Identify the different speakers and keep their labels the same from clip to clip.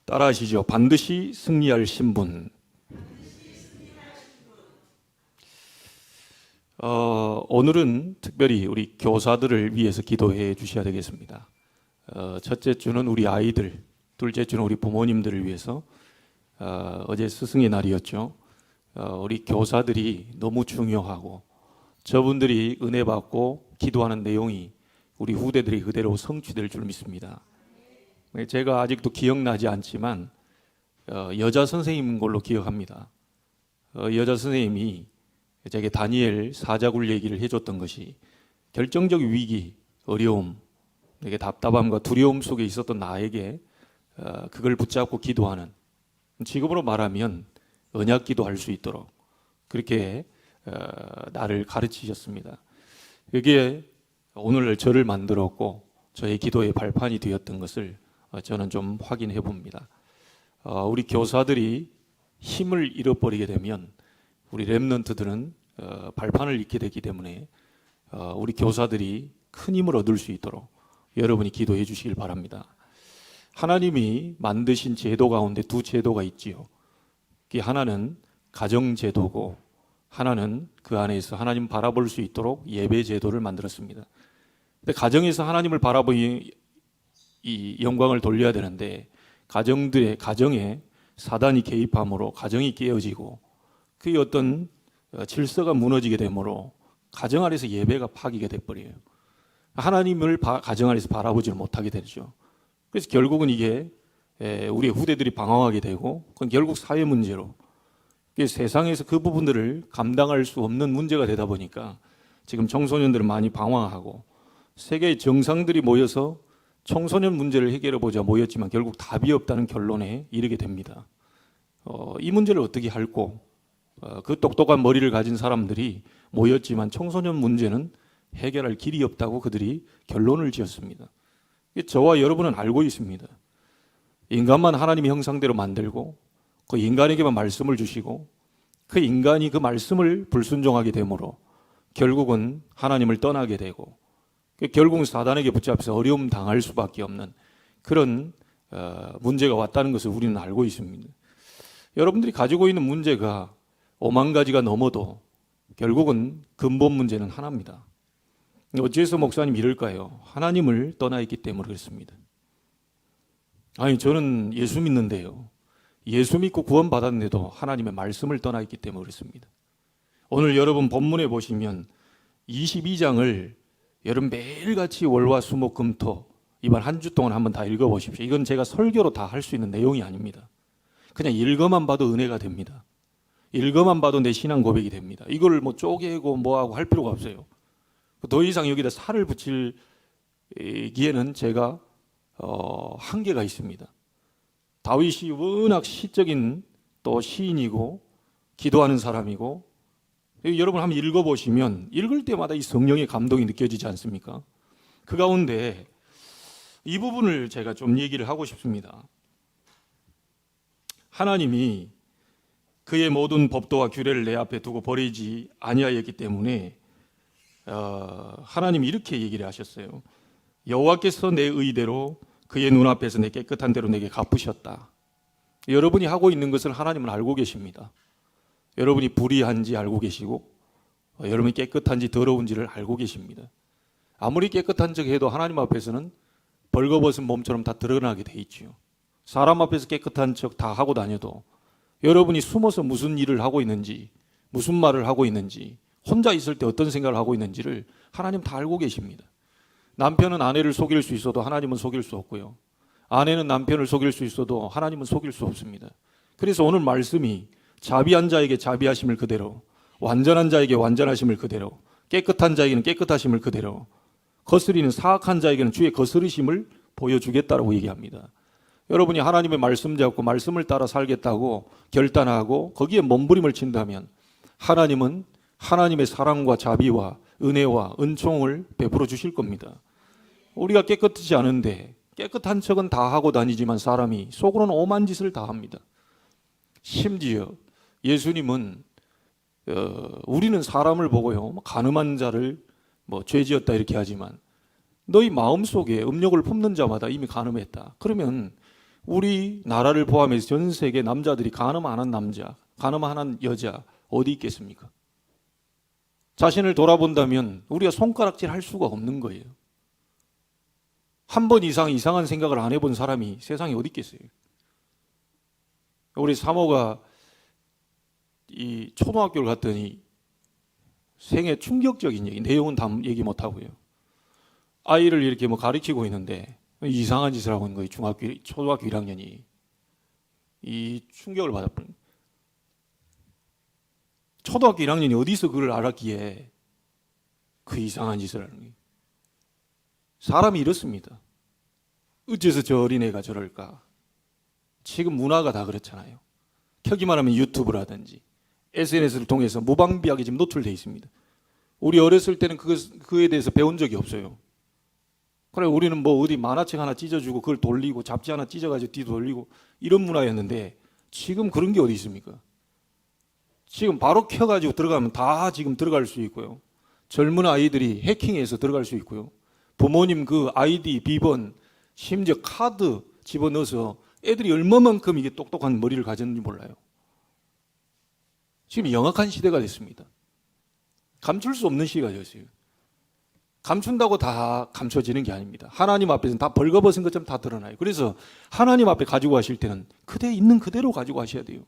Speaker 1: 따라하시죠. 반드시 승리할 신분. 오늘은 특별히 우리 교사들을 위해서 기도해 주셔야 되겠습니다. 첫째 주는 우리 아이들, 둘째 주는 우리 부모님들을 위해서 어제 스승의 날이었죠. 우리 교사들이 너무 중요하고 저분들이 은혜 받고 기도하는 내용이 우리 후대들이 그대로 성취될 줄 믿습니다. 제가 아직도 기억나지 않지만 여자 선생님인 걸로 기억합니다. 여자 선생님이 제게 다니엘 사자굴 얘기를 해줬던 것이 결정적 위기, 어려움, 되게 답답함과 두려움 속에 있었던 나에게 그걸 붙잡고 기도하는, 지금으로 말하면 언약 기도할 수 있도록 그렇게 나를 가르치셨습니다. 그게 오늘 저를 만들었고 저의 기도의 발판이 되었던 것을 저는 좀 확인해 봅니다. 우리 교사들이 힘을 잃어버리게 되면 우리 렘넌트들은 발판을 잃게 되기 때문에 우리 교사들이 큰 힘을 얻을 수 있도록 여러분이 기도해 주시길 바랍니다. 하나님이 만드신 제도 가운데 두 제도가 있지요. 그 하나는 가정제도고 하나는 그 안에서 하나님 바라볼 수 있도록 예배 제도를 만들었습니다. 근데 가정에서 하나님을 바라보니 이 영광을 돌려야 되는데 가정에 사단이 개입함으로 가정이 깨어지고 그 어떤 질서가 무너지게 되므로 가정 안에서 예배가 파기가 돼버려요. 하나님을 가정 안에서 바라보지 못하게 되죠. 그래서 결국은 이게 우리의 후대들이 방황하게 되고 그건 결국 사회 문제로 세상에서 그 부분들을 감당할 수 없는 문제가 되다 보니까 지금 청소년들은 많이 방황하고 세계의 정상들이 모여서 청소년 문제를 해결해 보자 모였지만 결국 답이 없다는 결론에 이르게 됩니다. 이 문제를 어떻게 할고 그 똑똑한 머리를 가진 사람들이 모였지만 청소년 문제는 해결할 길이 없다고 그들이 결론을 지었습니다. 저와 여러분은 알고 있습니다. 인간만 하나님의 형상대로 만들고 그 인간에게만 말씀을 주시고 그 인간이 그 말씀을 불순종하게 되므로 결국은 하나님을 떠나게 되고 결국은 사단에게 붙잡혀서 어려움 당할 수밖에 없는 그런 문제가 왔다는 것을 우리는 알고 있습니다. 여러분들이 가지고 있는 문제가 5만 가지가 넘어도 결국은 근본 문제는 하나입니다. 어째서 목사님 이럴까요? 하나님을 떠나 있기 때문에 그렇습니다. 아니 저는 예수 믿는데요. 예수 믿고 구원 받았는데도 하나님의 말씀을 떠나 있기 때문에 그렇습니다. 오늘 여러분 본문에 보시면 22장을 여러분 매일같이 월화수목금토 이번 한 주 동안 한번 다 읽어보십시오. 이건 제가 설교로 다 할 수 있는 내용이 아닙니다. 그냥 읽어만 봐도 은혜가 됩니다. 읽어만 봐도 내 신앙 고백이 됩니다. 이걸 뭐 쪼개고 뭐하고 할 필요가 없어요. 더 이상 여기다 살을 붙이기에는 제가 한계가 있습니다. 다윗이 워낙 시적인 또 시인이고 기도하는 사람이고 여러분 한번 읽어보시면 읽을 때마다 이 성령의 감동이 느껴지지 않습니까? 그 가운데 이 부분을 제가 좀 얘기를 하고 싶습니다. 하나님이 그의 모든 법도와 규례를 내 앞에 두고 버리지 아니하였기 때문에 하나님이 이렇게 얘기를 하셨어요. 여호와께서 내 의대로 그의 눈앞에서 내 깨끗한 대로 내게 갚으셨다. 여러분이 하고 있는 것을 하나님은 알고 계십니다. 여러분이 불의한지 알고 계시고 여러분이 깨끗한지 더러운지를 알고 계십니다. 아무리 깨끗한 척 해도 하나님 앞에서는 벌거벗은 몸처럼 다 드러나게 돼 있지요. 사람 앞에서 깨끗한 척 다 하고 다녀도 여러분이 숨어서 무슨 일을 하고 있는지 무슨 말을 하고 있는지 혼자 있을 때 어떤 생각을 하고 있는지를 하나님 다 알고 계십니다. 남편은 아내를 속일 수 있어도 하나님은 속일 수 없고요. 아내는 남편을 속일 수 있어도 하나님은 속일 수 없습니다. 그래서 오늘 말씀이 자비한 자에게 자비하심을 그대로, 완전한 자에게 완전하심을 그대로, 깨끗한 자에게는 깨끗하심을 그대로, 거스리는 사악한 자에게는 주의 거스르심을 보여주겠다라고 얘기합니다. 여러분이 하나님의 말씀 잡고 말씀을 따라 살겠다고 결단하고 거기에 몸부림을 친다면 하나님은 하나님의 사랑과 자비와 은혜와 은총을 베풀어 주실 겁니다. 우리가 깨끗하지 않은데 깨끗한 척은 다 하고 다니지만 사람이 속으로는 오만 짓을 다 합니다. 심지어 예수님은 우리는 사람을 보고요 간음한 자를 죄지었다 이렇게 하지만 너희 마음속에 음욕을 품는 자마다 이미 간음했다. 그러면 우리 나라를 포함해서 전 세계 남자들이 가늠하는 남자, 가늠하는 여자 어디 있겠습니까? 자신을 돌아본다면 우리가 손가락질 할 수가 없는 거예요. 한 번 이상 이상한 생각을 안 해본 사람이 세상에 어디 있겠어요? 우리 사모가 이 초등학교를 갔더니 생애 충격적인 얘기, 내용은 다 얘기 못 하고요. 아이를 이렇게 뭐 가르치고 있는데 이상한 짓을 하고 있는 거예요. 초등학교 1학년이. 이 충격을 받았거든요. 초등학교 1학년이 어디서 그걸 알았기에 그 이상한 짓을 하는 거예요. 사람이 이렇습니다. 어째서 저 어린애가 저럴까? 지금 문화가 다 그렇잖아요. 켜기만 하면 유튜브라든지 SNS를 통해서 무방비하게 지금 노출되어 있습니다. 우리 어렸을 때는 그에 대해서 배운 적이 없어요. 그래, 우리는 뭐 어디 만화책 하나 찢어주고 그걸 돌리고 잡지 하나 찢어가지고 뒤 돌리고 이런 문화였는데 지금 그런 게 어디 있습니까? 지금 바로 켜가지고 들어가면 다 지금 들어갈 수 있고요. 젊은 아이들이 해킹해서 들어갈 수 있고요. 부모님 그 아이디, 비번, 심지어 카드 집어넣어서 애들이 얼마만큼 이게 똑똑한 머리를 가졌는지 몰라요. 지금 영악한 시대가 됐습니다. 감출 수 없는 시대가 됐어요. 감춘다고 다 감춰지는 게 아닙니다. 하나님 앞에서는 다 벌거벗은 것처럼 다 드러나요. 그래서 하나님 앞에 가지고 가실 때는 있는 그대로 가지고 가셔야 돼요.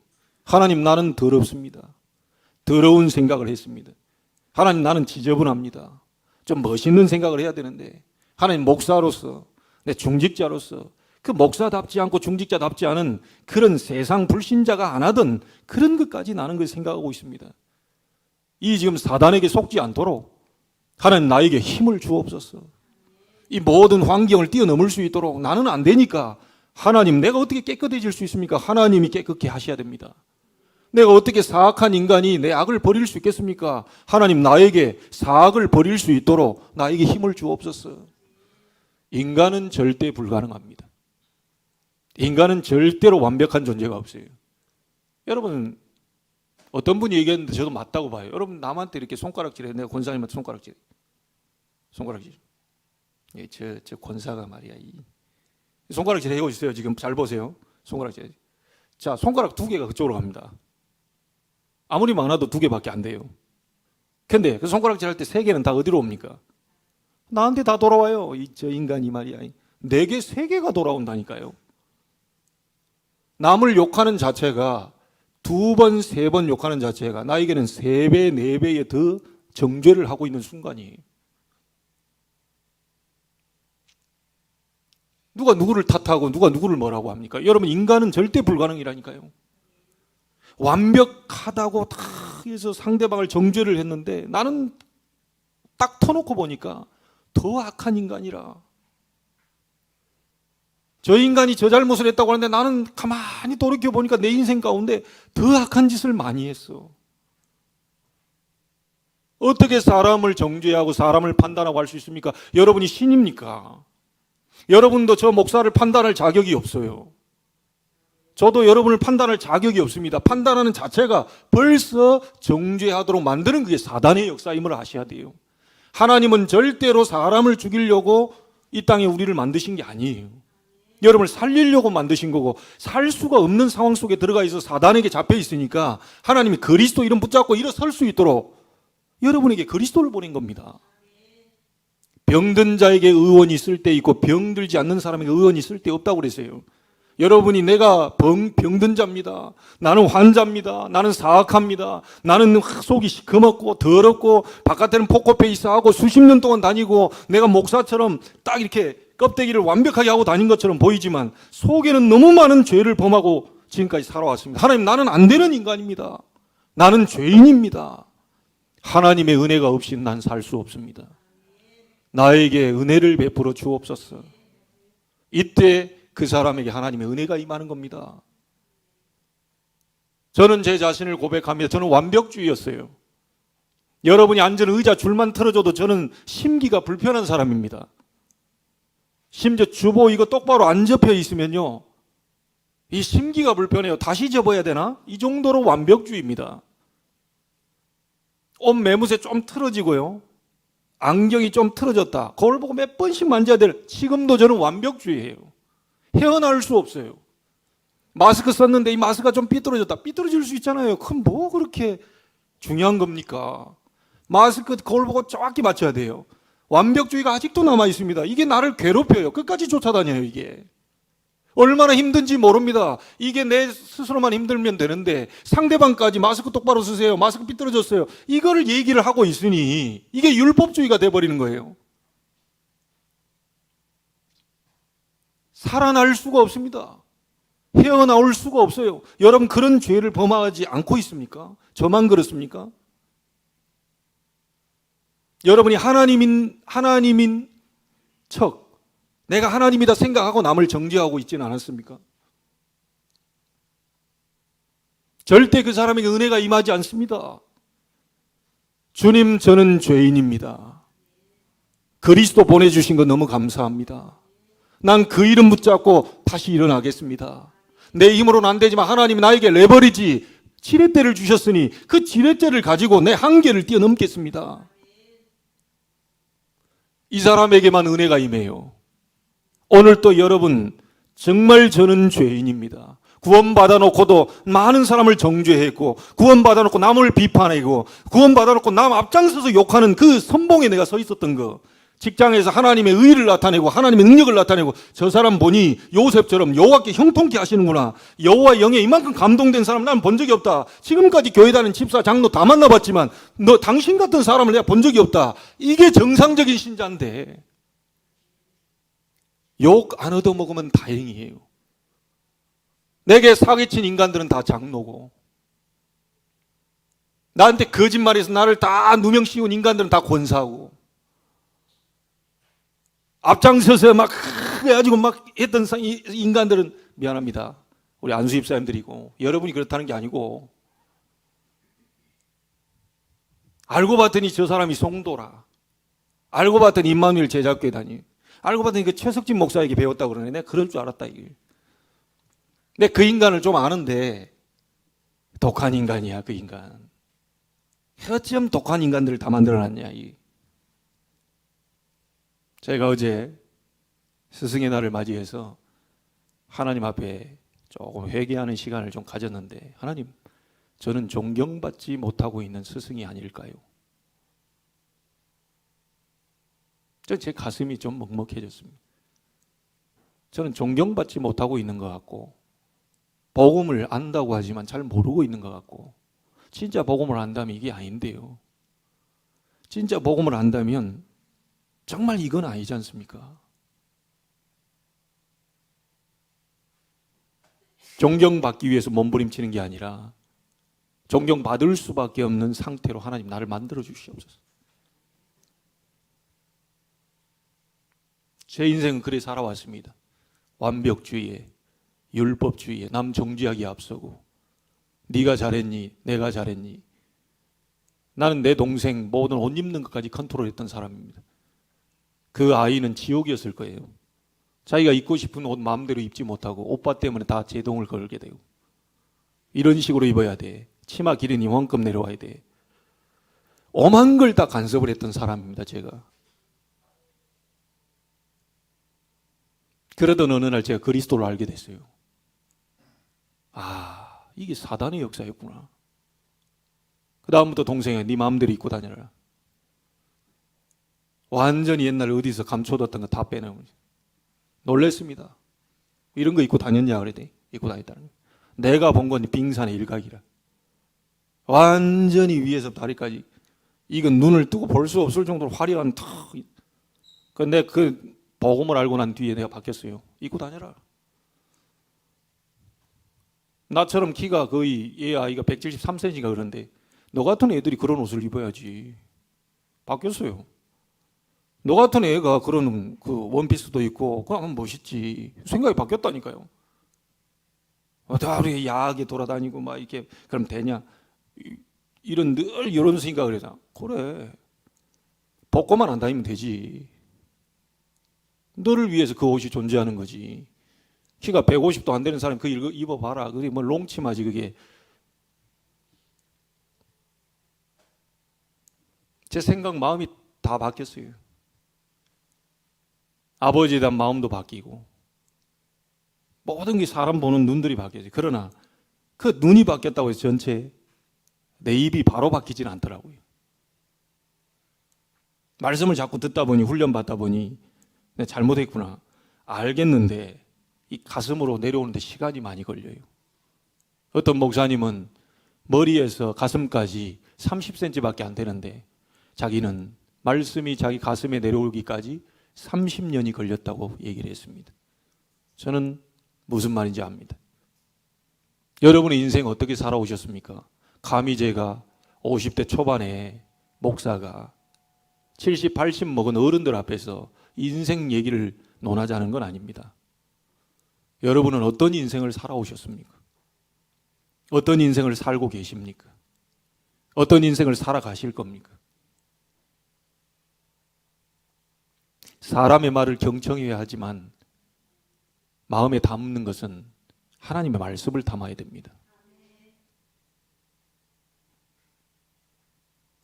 Speaker 1: 하나님, 나는 더럽습니다. 더러운 생각을 했습니다. 하나님, 나는 지저분합니다. 좀 멋있는 생각을 해야 되는데 하나님, 목사로서 내 중직자로서 그 목사답지 않고 중직자답지 않은 그런 세상 불신자가 안 하던 그런 것까지 나는 그 생각하고 있습니다. 이 지금 사단에게 속지 않도록 하나님, 나에게 힘을 주옵소서. 이 모든 환경을 뛰어넘을 수 있도록. 나는 안 되니까 하나님, 내가 어떻게 깨끗해질 수 있습니까? 하나님이 깨끗게 하셔야 됩니다. 내가 어떻게 사악한 인간이 내 악을 버릴 수 있겠습니까? 하나님, 나에게 사악을 버릴 수 있도록 나에게 힘을 주옵소서. 인간은 절대 불가능합니다. 인간은 절대로 완벽한 존재가 없어요. 여러분, 어떤 분이 얘기했는데 저도 맞다고 봐요. 여러분, 남한테 이렇게 손가락질해. 내가 권사님한테 손가락질. 예, 저 권사가 말이야. 손가락질 해고 있어요. 지금 잘 보세요. 손가락질. 자, 손가락 2개가 그쪽으로 갑니다. 아무리 많아도 2개밖에 안 돼요. 근데 그 손가락질 할 때 3개는 다 어디로 옵니까? 나한테 다 돌아와요. 저 인간이 말이야. 4개, 3개가 돌아온다니까요. 남을 욕하는 자체가 2번, 3번 욕하는 자체가 나에게는 3배, 4배의 더 정죄를 하고 있는 순간이에요. 누가 누구를 탓하고 누가 누구를 뭐라고 합니까? 여러분, 인간은 절대 불가능이라니까요. 완벽하다고 다 해서 상대방을 정죄를 했는데 나는 딱 터놓고 보니까 더 악한 인간이라. 저 인간이 저 잘못을 했다고 하는데 나는 가만히 돌이켜보니까 내 인생 가운데 더 악한 짓을 많이 했어. 어떻게 사람을 정죄하고 사람을 판단하고 할 수 있습니까? 여러분이 신입니까? 여러분도 저 목사를 판단할 자격이 없어요. 저도 여러분을 판단할 자격이 없습니다. 판단하는 자체가 벌써 정죄하도록 만드는 그게 사단의 역사임을 아셔야 돼요. 하나님은 절대로 사람을 죽이려고 이 땅에 우리를 만드신 게 아니에요. 여러분을 살리려고 만드신 거고, 살 수가 없는 상황 속에 들어가 있어 사단에게 잡혀 있으니까 하나님이 그리스도 이름 붙잡고 일어설 수 있도록 여러분에게 그리스도를 보낸 겁니다. 병든 자에게 의원이 있을 때 있고 병들지 않는 사람에게 의원이 있을 때 없다고 그랬어요. 여러분이 내가 병든 자입니다. 나는 환자입니다. 나는 사악합니다. 나는 속이 시커멓고 더럽고 바깥에는 포커페이스하고 수십 년 동안 다니고 내가 목사처럼 딱 이렇게 껍데기를 완벽하게 하고 다닌 것처럼 보이지만 속에는 너무 많은 죄를 범하고 지금까지 살아왔습니다. 하나님, 나는 안 되는 인간입니다. 나는 죄인입니다. 하나님의 은혜가 없이 난 살 수 없습니다. 나에게 은혜를 베풀어 주옵소서. 이때 그 사람에게 하나님의 은혜가 임하는 겁니다. 저는 제 자신을 고백합니다. 저는 완벽주의였어요. 여러분이 앉은 의자 줄만 틀어줘도 저는 심기가 불편한 사람입니다. 심지어 주보 이거 똑바로 안 접혀 있으면요, 이 심기가 불편해요. 다시 접어야 되나? 이 정도로 완벽주의입니다. 옷 매무새 좀 틀어지고요, 안경이 좀 틀어졌다, 거울 보고 몇 번씩 만져야 될, 지금도 저는 완벽주의예요. 헤어나올 수 없어요. 마스크 썼는데 이 마스크가 좀 삐뚤어졌다. 삐뚤어질 수 있잖아요. 그럼 뭐 그렇게 중요한 겁니까? 마스크 거울 보고 정확히 맞춰야 돼요. 완벽주의가 아직도 남아 있습니다. 이게 나를 괴롭혀요. 끝까지 쫓아다녀요, 이게. 얼마나 힘든지 모릅니다. 이게 내 스스로만 힘들면 되는데 상대방까지 마스크 똑바로 쓰세요. 마스크 삐뚤어졌어요. 이거를 얘기를 하고 있으니 이게 율법주의가 돼버리는 거예요. 살아날 수가 없습니다. 헤어나올 수가 없어요. 여러분 그런 죄를 범하지 않고 있습니까? 저만 그렇습니까? 여러분이 하나님인 척 내가 하나님이다 생각하고 남을 정죄하고 있지는 않았습니까? 절대 그 사람에게 은혜가 임하지 않습니다. 주님, 저는 죄인입니다. 그리스도 보내주신 거 너무 감사합니다. 난 그 이름 붙잡고 다시 일어나겠습니다. 내 힘으로는 안 되지만 하나님이 나에게 레버리지 지렛대를 주셨으니 그 지렛대를 가지고 내 한계를 뛰어넘겠습니다. 이 사람에게만 은혜가 임해요. 오늘 또 여러분, 정말 저는 죄인입니다. 구원받아 놓고도 많은 사람을 정죄했고, 구원받아 놓고 남을 비판하고, 구원받아 놓고 남 앞장서서 욕하는 그 선봉에 내가 서 있었던 거, 직장에서 하나님의 의를 나타내고 하나님의 능력을 나타내고 저 사람 보니 요셉처럼 여호와께 형통케 하시는구나. 여호와 영에 이만큼 감동된 사람 난 본 적이 없다. 지금까지 교회 다니는 집사 장로 다 만나봤지만 당신 같은 사람을 내가 본 적이 없다. 이게 정상적인 신자인데 욕 안 얻어먹으면 다행이에요. 내게 사기친 인간들은 다 장로고 나한테 거짓말해서 나를 다 누명 씌운 인간들은 다 권사고 앞장서서 막 해가지고 막 했던 인간들은 미안합니다. 우리 안수 집사님들이고 여러분이 그렇다는 게 아니고 알고 봤더니 저 사람이 송도라. 알고 봤더니 임마누엘 제자교회 다니. 알고 봤더니 그 최석진 목사에게 배웠다고 그러네. 내가 그럴 줄 알았다 이게. 근데 그 인간을 좀 아는데 독한 인간이야 그 인간. 어쩜 독한 인간들을 다 만들어놨냐 이. 제가 어제 스승의 날을 맞이해서 하나님 앞에 조금 회개하는 시간을 좀 가졌는데 하나님, 저는 존경받지 못하고 있는 스승이 아닐까요? 제 가슴이 좀 먹먹해졌습니다. 저는 존경받지 못하고 있는 것 같고 복음을 안다고 하지만 잘 모르고 있는 것 같고 진짜 복음을 안다면 이게 아닌데요. 진짜 복음을 안다면 정말 이건 아니지 않습니까? 존경받기 위해서 몸부림치는 게 아니라 존경받을 수밖에 없는 상태로 하나님 나를 만들어 주시옵소서. 제 인생은 그래 살아왔습니다. 완벽주의에, 율법주의에, 남 정죄하기 앞서고 네가 잘했니? 내가 잘했니? 나는 내 동생 모든 옷 입는 것까지 컨트롤했던 사람입니다. 그 아이는 지옥이었을 거예요. 자기가 입고 싶은 옷 마음대로 입지 못하고 오빠 때문에 다 제동을 걸게 되고 이런 식으로 입어야 돼. 치마 길이는 이만큼 내려와야 돼. 오만 걸 다 간섭을 했던 사람입니다. 제가. 그러던 어느 날 제가 그리스도를 알게 됐어요. 아, 이게 사단의 역사였구나. 그 다음부터 동생이 네 마음대로 입고 다녀라. 완전히 옛날에 어디서 감춰뒀던 거 다 빼내고 놀랬습니다. 이런 거 입고 다녔냐 그래. 입고 다녔다는 거. 내가 본 건 빙산의 일각이라. 완전히 위에서 다리까지 이건 눈을 뜨고 볼 수 없을 정도로 화려한 턱. 근데 그 복음을 알고 난 뒤에 내가 바뀌었어요. 입고 다녀라. 나처럼 키가 거의 얘 아이가 173cm가 그런데 너 같은 애들이 그런 옷을 입어야지. 바뀌었어요. 너 같은 애가 그런 그 원피스도 입고 그러면 멋있지. 생각이 바뀌었다니까요. 다 우리 야하게 돌아다니고 막 이렇게 그럼 되냐? 이런 늘 이런 생각을 해서 그래. 벗고만 안 다니면 되지. 너를 위해서 그 옷이 존재하는 거지. 키가 150도 안 되는 사람이 그 입어봐라. 그게 뭐 롱치마지 그게. 제 생각 마음이 다 바뀌었어요. 아버지에 대한 마음도 바뀌고 모든 게 사람 보는 눈들이 바뀌어요. 그러나 그 눈이 바뀌었다고 해서 전체 내 입이 바로 바뀌지는 않더라고요. 말씀을 자꾸 듣다 보니, 훈련받다 보니 내가 잘못했구나 알겠는데 이 가슴으로 내려오는데 시간이 많이 걸려요. 어떤 목사님은 머리에서 가슴까지 30cm밖에 안 되는데 자기는 말씀이 자기 가슴에 내려오기까지 30년이 걸렸다고 얘기를 했습니다. 저는 무슨 말인지 압니다. 여러분의 인생 어떻게 살아오셨습니까? 감히 제가 50대 초반에 목사가 70, 80 먹은 어른들 앞에서 인생 얘기를 논하자는 건 아닙니다. 여러분은 어떤 인생을 살아오셨습니까? 어떤 인생을 살고 계십니까? 어떤 인생을 살아가실 겁니까? 사람의 말을 경청해야 하지만 마음에 담는 것은 하나님의 말씀을 담아야 됩니다.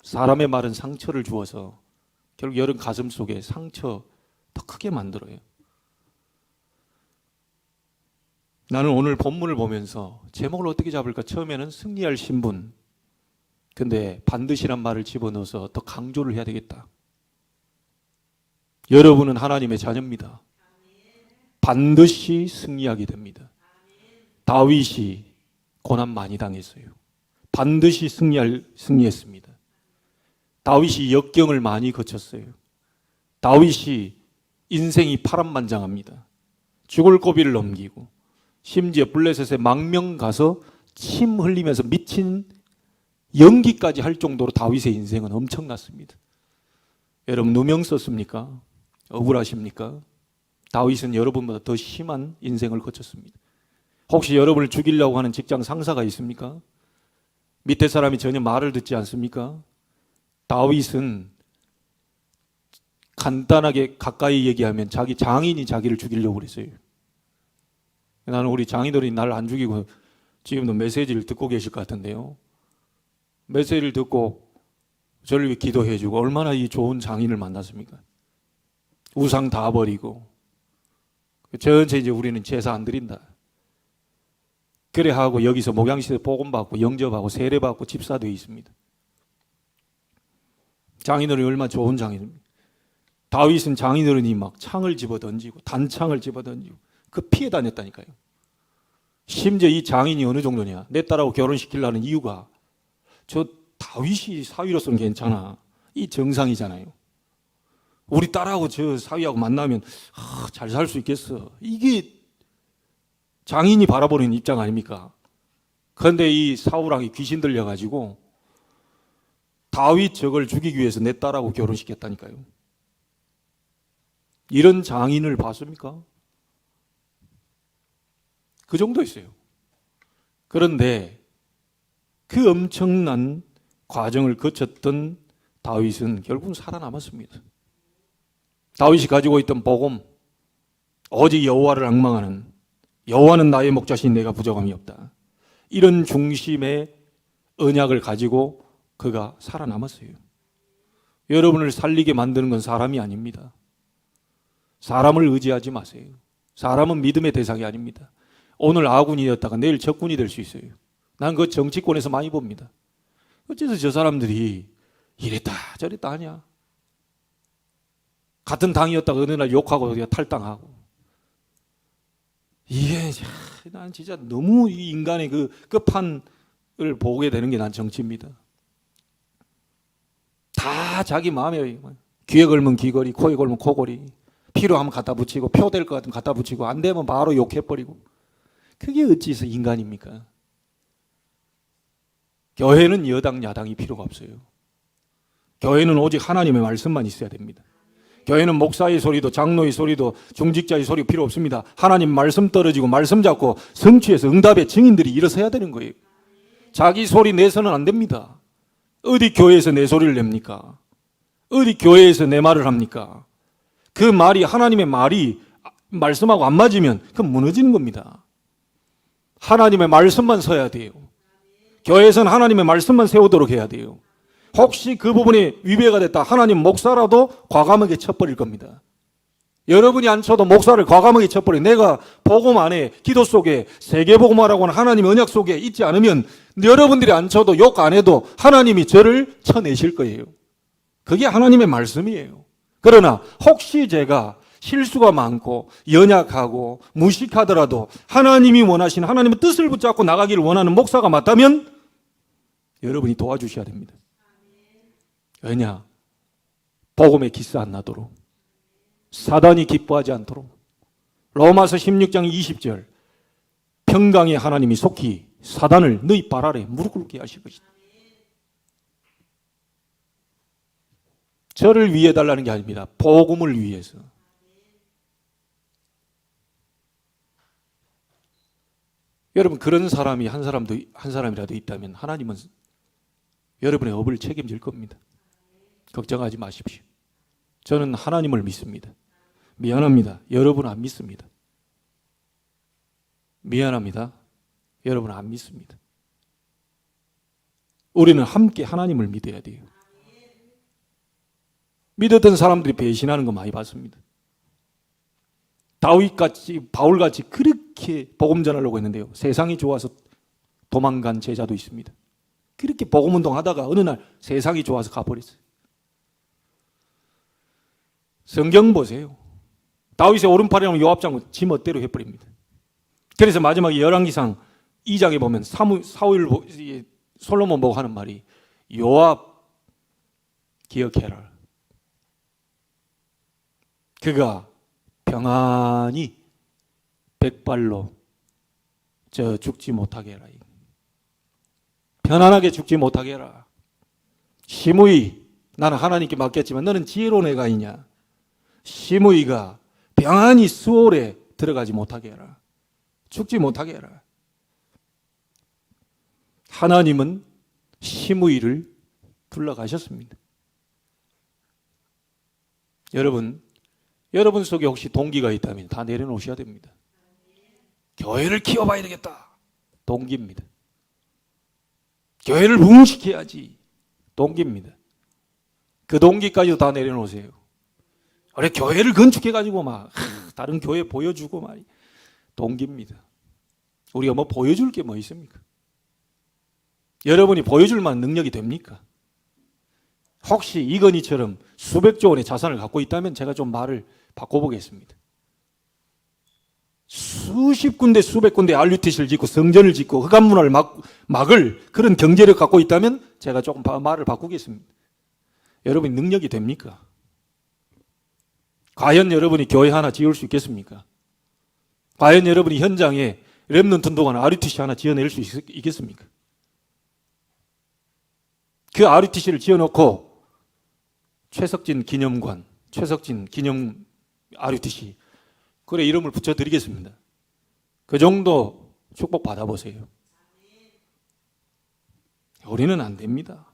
Speaker 1: 사람의 말은 상처를 주어서 결국 여러분 가슴 속에 상처 더 크게 만들어요. 나는 오늘 본문을 보면서 제목을 어떻게 잡을까? 처음에는 승리할 신분. 근데 반드시란 말을 집어넣어서 더 강조를 해야 되겠다. 여러분은 하나님의 자녀입니다. 반드시 승리하게 됩니다. 다윗이 고난 많이 당했어요. 반드시 승리했습니다. 다윗이 역경을 많이 거쳤어요. 다윗이 인생이 파란만장합니다. 죽을 고비를 넘기고 심지어 블레셋에 망명 가서 침 흘리면서 미친 연기까지 할 정도로 다윗의 인생은 엄청났습니다. 여러분 누명 썼습니까? 억울하십니까? 다윗은 여러분보다 더 심한 인생을 거쳤습니다. 혹시 여러분을 죽이려고 하는 직장 상사가 있습니까? 밑에 사람이 전혀 말을 듣지 않습니까? 다윗은 간단하게 가까이 얘기하면 자기 장인이 자기를 죽이려고 그랬어요. 나는 우리 장인들이 날 안 죽이고 지금도 메시지를 듣고 계실 것 같은데요. 메시지를 듣고 저를 위해 기도해 주고 얼마나 이 좋은 장인을 만났습니까? 우상 다 버리고 전체 이제 우리는 제사 안 드린다. 그래 하고 여기서 목양실에 복음받고 영접하고 세례받고 집사되어 있습니다. 장인어른이 얼마나 좋은 장인입니다. 다윗은 장인어른이 막 창을 집어던지고 단창을 집어던지고 그 피해 다녔다니까요. 심지어 이 장인이 어느 정도냐, 내 딸하고 결혼시키려는 이유가 저 다윗이 사위로서는 괜찮아, 이 정상이잖아요. 우리 딸하고 저 사위하고 만나면 잘 살 수 있겠어, 이게 장인이 바라보는 입장 아닙니까? 그런데 이 사울왕이 귀신 들려가지고 다윗 저걸 죽이기 위해서 내 딸하고 결혼시켰다니까요. 이런 장인을 봤습니까? 그 정도였어요. 그런데 그 엄청난 과정을 거쳤던 다윗은 결국은 살아남았습니다. 다윗이 가지고 있던 복음, 오직 여호와를 앙망하는, 여호와는 나의 목자신 내가 부족함이 없다, 이런 중심의 언약을 가지고 그가 살아남았어요. 여러분을 살리게 만드는 건 사람이 아닙니다. 사람을 의지하지 마세요. 사람은 믿음의 대상이 아닙니다. 오늘 아군이었다가 내일 적군이 될 수 있어요. 난 그 정치권에서 많이 봅니다. 어째서 저 사람들이 이랬다 저랬다 하냐. 같은 당이었다가 어느 날 욕하고 탈당하고. 이게 난 진짜 너무 이 인간의 그 끝판을 보게 되는 게 난 정치입니다. 다 자기 마음에 귀에 걸면 귀걸이, 코에 걸면 코걸이, 필요하면 갖다 붙이고, 표 될 것 같으면 갖다 붙이고, 안 되면 바로 욕해버리고. 그게 어찌해서 인간입니까? 교회는 여당 야당이 필요가 없어요. 교회는 오직 하나님의 말씀만 있어야 됩니다. 교회는 목사의 소리도 장로의 소리도 중직자의 소리 필요 없습니다. 하나님 말씀 떨어지고 말씀 잡고 성취해서 응답의 증인들이 일어서야 되는 거예요. 자기 소리 내서는 안 됩니다. 어디 교회에서 내 소리를 냅니까? 어디 교회에서 내 말을 합니까? 그 말이 하나님의 말이 말씀하고 안 맞으면 그건 무너지는 겁니다. 하나님의 말씀만 서야 돼요. 교회에서는 하나님의 말씀만 세우도록 해야 돼요. 혹시 그 부분이 위배가 됐다, 하나님 목사라도 과감하게 쳐버릴 겁니다.
Speaker 2: 여러분이 안 쳐도 목사를 과감하게 쳐버려. 내가 복음 안에 기도 속에 세계복음화라고 하는 하나님의 언약 속에 있지 않으면 여러분들이 안 쳐도 욕 안 해도 하나님이 저를 쳐내실 거예요. 그게 하나님의 말씀이에요. 그러나 혹시 제가 실수가 많고 연약하고 무식하더라도 하나님이 원하시는 하나님의 뜻을 붙잡고 나가기를 원하는 목사가 맞다면 여러분이 도와주셔야 됩니다. 왜냐? 복음에 기스 안 나도록, 사단이 기뻐하지 않도록. 로마서 16장 20절, 평강의 하나님이 속히 사단을 너희 발 아래 무릎 꿇게 하실 것이다. 저를 위해 달라는 게 아닙니다. 복음을 위해서. 여러분, 그런 사람이 한 사람이라도 있다면 하나님은 여러분의 업을 책임질 겁니다. 걱정하지 마십시오. 저는 하나님을 믿습니다. 미안합니다. 여러분은 안 믿습니다. 미안합니다. 여러분은 안 믿습니다. 우리는 함께 하나님을 믿어야 돼요. 믿었던 사람들이 배신하는 거 많이 봤습니다. 다윗같이, 바울같이 그렇게 복음 전하려고 했는데요. 세상이 좋아서 도망간 제자도 있습니다. 그렇게 복음 운동하다가 어느 날 세상이 좋아서 가버렸어요. 성경 보세요. 다윗의 오른팔이랑 요압장은 지 멋대로 해버립니다. 그래서 마지막에 열왕기상 2장에 보면 솔로몬 보고 하는 말이 요압 기억해라. 그가 평안히 백발로 죽지 못하게 해라. 편안하게 죽지 못하게 해라. 시므이, 나는 하나님께 맡겼지만 너는 지혜로운 애가 있냐? 시므이가 평안히 수월에 들어가지 못하게 해라. 죽지 못하게 해라. 하나님은 시므이를 불러가셨습니다. 여러분 속에 혹시 동기가 있다면 다 내려놓으셔야 됩니다. 교회를 키워봐야 되겠다. 동기입니다. 교회를 부흥시켜야지. 동기입니다. 그 동기까지도 다 내려놓으세요. 그래, 교회를 건축해가지고 막 다른 교회 보여주고 막 동기입니다. 우리가 뭐 보여줄 게 뭐 있습니까? 여러분이 보여줄 만한 능력이 됩니까? 혹시 이건희처럼 수백조 원의 자산을 갖고 있다면 제가 좀 말을 바꿔보겠습니다. 수십 군데 수백 군데 RUTC를 짓고 성전을 짓고 흑암문화를 막을 그런 경제력 갖고 있다면 제가 조금 말을 바꾸겠습니다. 여러분이 능력이 됩니까? 과연 여러분이 교회 하나 지을 수 있겠습니까? 과연 여러분이 현장에 렘넌트 운동하는 RUTC 하나 지어낼 수 있겠습니까? 그 RUTC를 지어놓고 최석진 기념관, 최석진 기념 RUTC, 그래 이름을 붙여드리겠습니다. 그 정도 축복 받아보세요. 우리는 안 됩니다.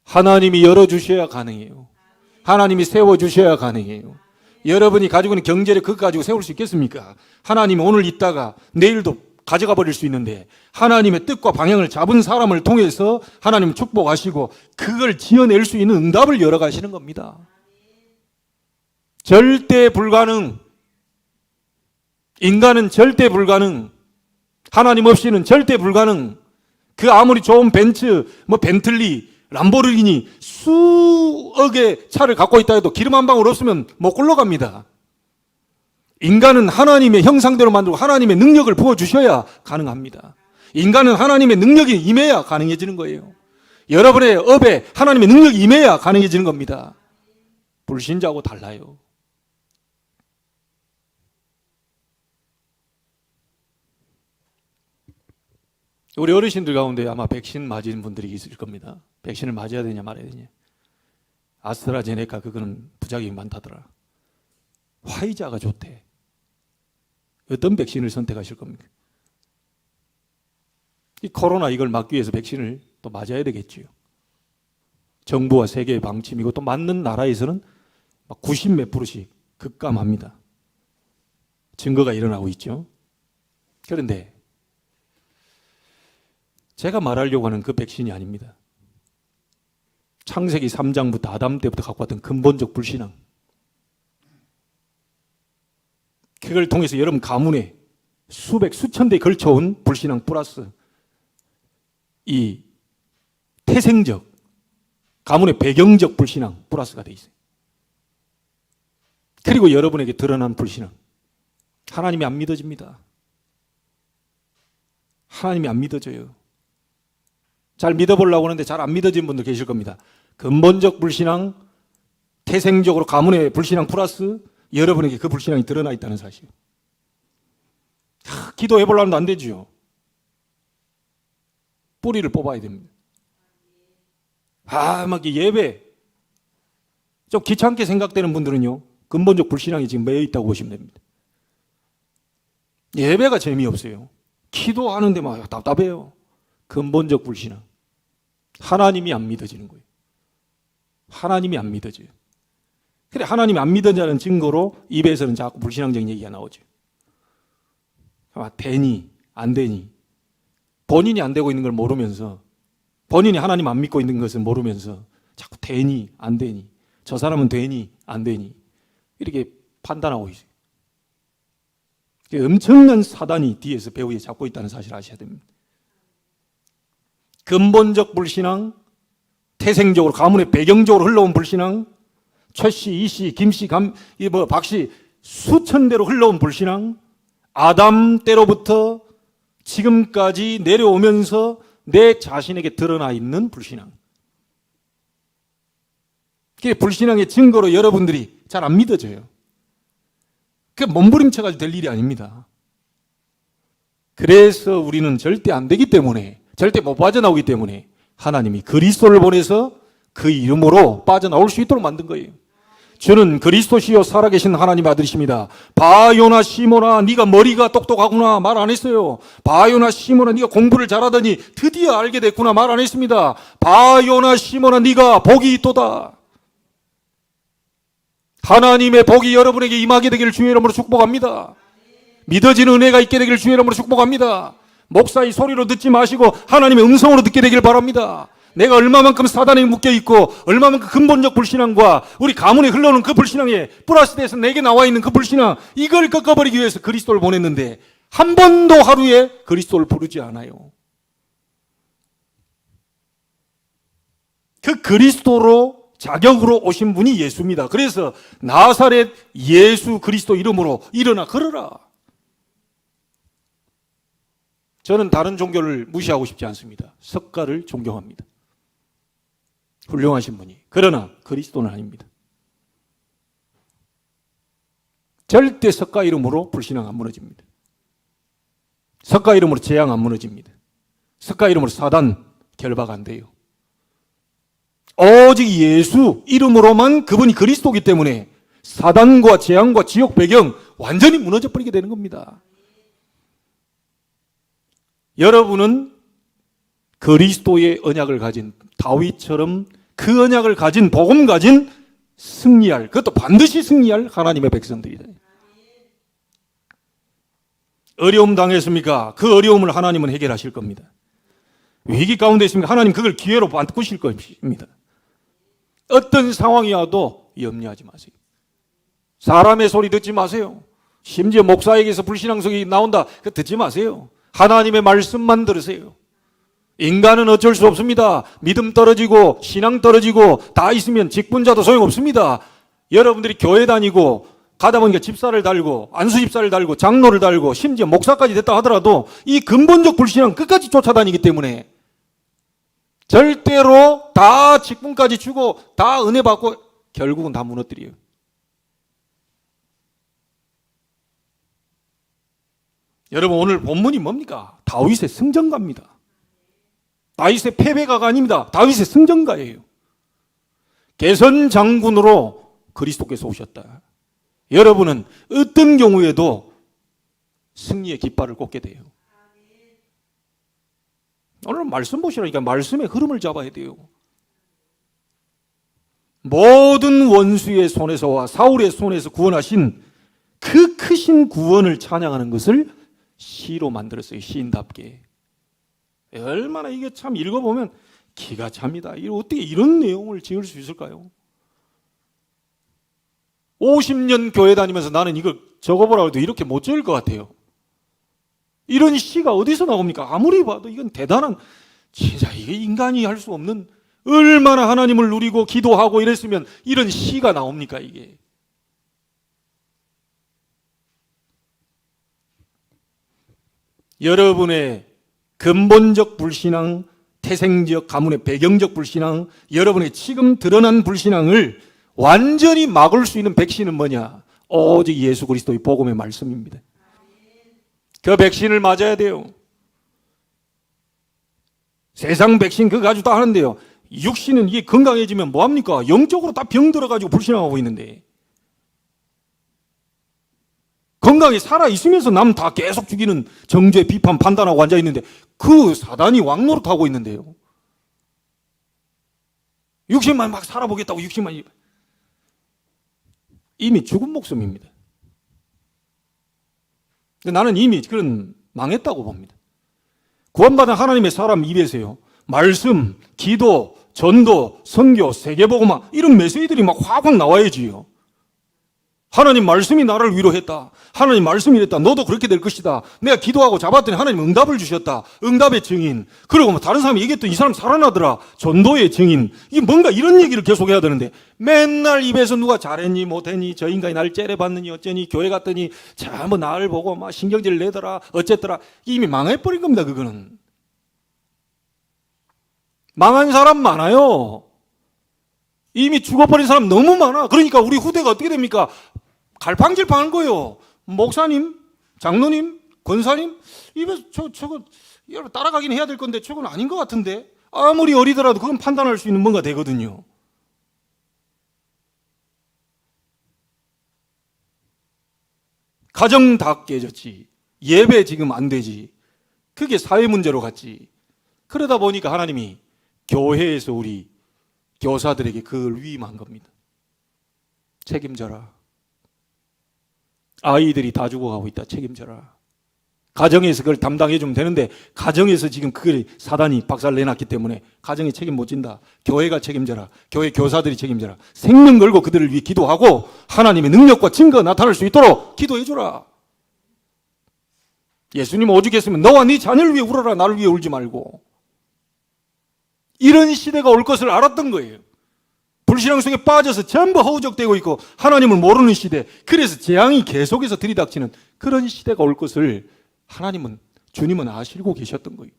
Speaker 2: 하나님이 열어주셔야 가능해요. 하나님이 세워주셔야 가능해요. 여러분이 가지고 있는 경제력 그거 가지고 세울 수 있겠습니까? 하나님이 오늘 있다가 내일도 가져가 버릴 수 있는데 하나님의 뜻과 방향을 잡은 사람을 통해서 하나님 축복하시고 그걸 지어낼 수 있는 응답을 열어가시는 겁니다. 절대 불가능. 인간은 절대 불가능. 하나님 없이는 절대 불가능. 그 아무리 좋은 벤츠, 벤틀리, 람보르기니 수억의 차를 갖고 있다 해도 기름 한 방울 없으면 못 굴러갑니다. 인간은 하나님의 형상대로 만들고 하나님의 능력을 부어주셔야 가능합니다. 인간은 하나님의 능력이 임해야 가능해지는 거예요. 여러분의 업에 하나님의 능력이 임해야 가능해지는 겁니다. 불신자하고 달라요. 우리 어르신들 가운데 아마 백신 맞은 분들이 있을 겁니다. 백신을 맞아야 되냐 말아야 되냐. 아스트라제네카 그거는 부작용이 많다더라. 화이자가 좋대. 어떤 백신을 선택하실 겁니까? 이 코로나 이걸 막기 위해서 백신을 또 맞아야 되겠지요. 정부와 세계의 방침이고 또 맞는 나라에서는 90몇 %씩 급감합니다. 증거가 일어나고 있죠. 그런데 제가 말하려고 하는 그 백신이 아닙니다. 창세기 3장부터 아담 때부터 갖고 왔던 근본적 불신앙. 그걸 통해서 여러분 가문에 수백 수천 대 걸쳐온 불신앙 플러스 이 태생적 가문의 배경적 불신앙 플러스가 돼 있어요. 그리고 여러분에게 드러난 불신앙. 하나님이 안 믿어집니다. 하나님이 안 믿어져요. 잘 믿어보려고 하는데 잘 안 믿어지는 분들 계실 겁니다. 근본적 불신앙, 태생적으로 가문의 불신앙 플러스 여러분에게 그 불신앙이 드러나 있다는 사실. 기도해 보려면 안 되지요. 뿌리를 뽑아야 됩니다. 막 예배 좀 귀찮게 생각되는 분들은요, 근본적 불신앙이 지금 매여 있다고 보시면 됩니다. 예배가 재미없어요. 기도하는데 막 답답해요. 근본적 불신앙. 하나님이 안 믿어지는 거예요. 하나님이 안 믿어져요. 그래, 하나님이 안 믿어지는 증거로 입에서는 자꾸 불신앙적인 얘기가 나오죠. 되니 안 되니, 본인이 안 되고 있는 걸 모르면서, 본인이 하나님 안 믿고 있는 것을 모르면서 자꾸 되니 안 되니, 저 사람은 되니 안 되니 이렇게 판단하고 있어요. 엄청난 사단이 뒤에서 배후에 잡고 있다는 사실을 아셔야 됩니다. 근본적 불신앙, 태생적으로 가문의 배경적으로 흘러온 불신앙, 최씨, 이씨, 김씨, 박씨 수천 대로 흘러온 불신앙, 아담 때로부터 지금까지 내려오면서 내 자신에게 드러나 있는 불신앙. 그게 불신앙의 증거로 여러분들이 잘 안 믿어져요. 그게 몸부림쳐가지고 될 일이 아닙니다. 그래서 우리는 절대 안 되기 때문에, 절대 못 빠져나오기 때문에 하나님이 그리스도를 보내서 그 이름으로 빠져나올 수 있도록 만든 거예요. 주는 그리스도시요 살아계신 하나님의 아들이십니다. 바요나 시모나 네가 머리가 똑똑하구나 말 안 했어요. 바요나 시모나 네가 공부를 잘하더니 드디어 알게 됐구나 말 안 했습니다. 바요나 시모나 네가 복이 있도다. 하나님의 복이 여러분에게 임하게 되기를 주의 이름으로 축복합니다. 믿어지는 은혜가 있게 되기를 주의 이름으로 축복합니다. 목사의 소리로 듣지 마시고 하나님의 음성으로 듣게 되기를 바랍니다. 내가 얼마만큼 사단에 묶여있고 얼마만큼 근본적 불신앙과 우리 가문에 흘러오는 그 불신앙에 플러스돼서 내게 나와 있는 그 불신앙, 이걸 꺾어버리기 위해서 그리스도를 보냈는데 한 번도 하루에 그리스도를 부르지 않아요. 그 그리스도로 자격으로 오신 분이 예수입니다. 그래서 나사렛 예수 그리스도 이름으로 일어나 걸어라. 저는 다른 종교를 무시하고 싶지 않습니다. 석가를 존경합니다. 훌륭하신 분이. 그러나 그리스도는 아닙니다. 절대 석가 이름으로 불신앙 안 무너집니다. 석가 이름으로 재앙 안 무너집니다. 석가 이름으로 사단 결박 안 돼요. 오직 예수 이름으로만 그분이 그리스도이기 때문에 사단과 재앙과 지옥 배경 완전히 무너져 버리게 되는 겁니다. 여러분은 그리스도의 언약을 가진 다윗처럼 그 언약을 가진 복음 가진 승리할, 그것도 반드시 승리할 하나님의 백성들이다. 어려움 당했습니까? 그 어려움을 하나님은 해결하실 겁니다. 위기 가운데 있습니까? 하나님 그걸 기회로 바꾸실 것입니다. 어떤 상황이 와도 염려하지 마세요. 사람의 소리 듣지 마세요. 심지어 목사에게서 불신앙성이 나온다, 그거 듣지 마세요. 하나님의 말씀만 들으세요. 인간은 어쩔 수 없습니다. 믿음 떨어지고 신앙 떨어지고 다 있으면 직분자도 소용없습니다. 여러분들이 교회 다니고 가다 보니까 집사를 달고 안수집사를 달고 장로를 달고 심지어 목사까지 됐다 하더라도 이 근본적 불신앙 끝까지 쫓아다니기 때문에 절대로 다 직분까지 주고 다 은혜 받고 결국은 다 무너뜨려요. 여러분, 오늘 본문이 뭡니까? 다윗의 승전가입니다. 다윗의 패배가가 아닙니다. 다윗의 승전가예요. 개선 장군으로 그리스도께서 오셨다. 여러분은 어떤 경우에도 승리의 깃발을 꽂게 돼요. 오늘 말씀 보시라니까 말씀의 흐름을 잡아야 돼요. 모든 원수의 손에서와 사울의 손에서 구원하신 그 크신 구원을 찬양하는 것을 시로 만들었어요. 시인답게. 얼마나 이게 참 읽어보면 기가 찹니다. 어떻게 이런 내용을 지을 수 있을까요? 50년 교회 다니면서 나는 이걸 적어보라 해도 이렇게 못 적을 것 같아요. 이런 시가 어디서 나옵니까? 아무리 봐도 이건 대단한, 진짜 이게 인간이 할 수 없는, 얼마나 하나님을 누리고 기도하고 이랬으면 이런 시가 나옵니까, 이게. 여러분의 근본적 불신앙, 태생적, 가문의 배경적 불신앙, 여러분의 지금 드러난 불신앙을 완전히 막을 수 있는 백신은 뭐냐? 오직 예수 그리스도의 복음의 말씀입니다. 그 백신을 맞아야 돼요. 세상 백신 그거 가지고 다 하는데요. 육신은 이게 건강해지면 뭐합니까? 영적으로 다 병 들어가지고 불신앙하고 있는데. 건강히 살아있으면서 남 다 계속 죽이는 정죄, 비판, 판단하고 앉아있는데 그 사단이 왕노릇하고 있는데요. 육신만 막 살아보겠다고 육신만. 이미 죽은 목숨입니다. 나는 이미 그런 망했다고 봅니다. 구원받은 하나님의 사람 입에서요, 말씀, 기도, 전도, 선교, 세계복음화 이런 메시지들이 막 확확 나와야지요. 하나님 말씀이 나를 위로했다. 하나님 말씀이 이랬다. 너도 그렇게 될 것이다. 내가 기도하고 잡았더니 하나님 응답을 주셨다. 응답의 증인. 그리고 뭐 다른 사람이 얘기했더니 이 사람 살아나더라. 전도의 증인. 이게 뭔가 이런 얘기를 계속 해야 되는데 맨날 입에서 누가 잘했니 못했니 저 인간이 날 째려봤느니 어쩌니 교회 갔더니 참 뭐 나를 보고 막 신경질 내더라 어쨌더라. 이미 망해버린 겁니다. 그거는. 망한 사람 많아요. 이미 죽어버린 사람 너무 많아. 그러니까 우리 후대가 어떻게 됩니까? 갈팡질팡한 거예요. 목사님, 장로님, 권사님, 입에서 저거 여러분 따라가긴 해야 될 건데 저건 아닌 것 같은데 아무리 어리더라도 그건 판단할 수 있는 뭔가 되거든요. 가정 다 깨졌지. 예배 지금 안 되지. 그게 사회 문제로 갔지. 그러다 보니까 하나님이 교회에서 우리 교사들에게 그걸 위임한 겁니다. 책임져라. 아이들이 다 죽어가고 있다. 책임져라. 가정에서 그걸 담당해주면 되는데 가정에서 지금 그걸 사단이 박살 내놨기 때문에 가정이 책임 못 진다. 교회가 책임져라. 교회 교사들이 책임져라. 생명 걸고 그들을 위해 기도하고 하나님의 능력과 증거가 나타날 수 있도록 기도해줘라. 예수님 오죽했으면 너와 네 자녀를 위해 울어라. 나를 위해 울지 말고. 이런 시대가 올 것을 알았던 거예요. 불신앙 속에 빠져서 전부 허우적대고 있고 하나님을 모르는 시대, 그래서 재앙이 계속해서 들이닥치는 그런 시대가 올 것을 하나님은, 주님은 아시고 계셨던 거예요.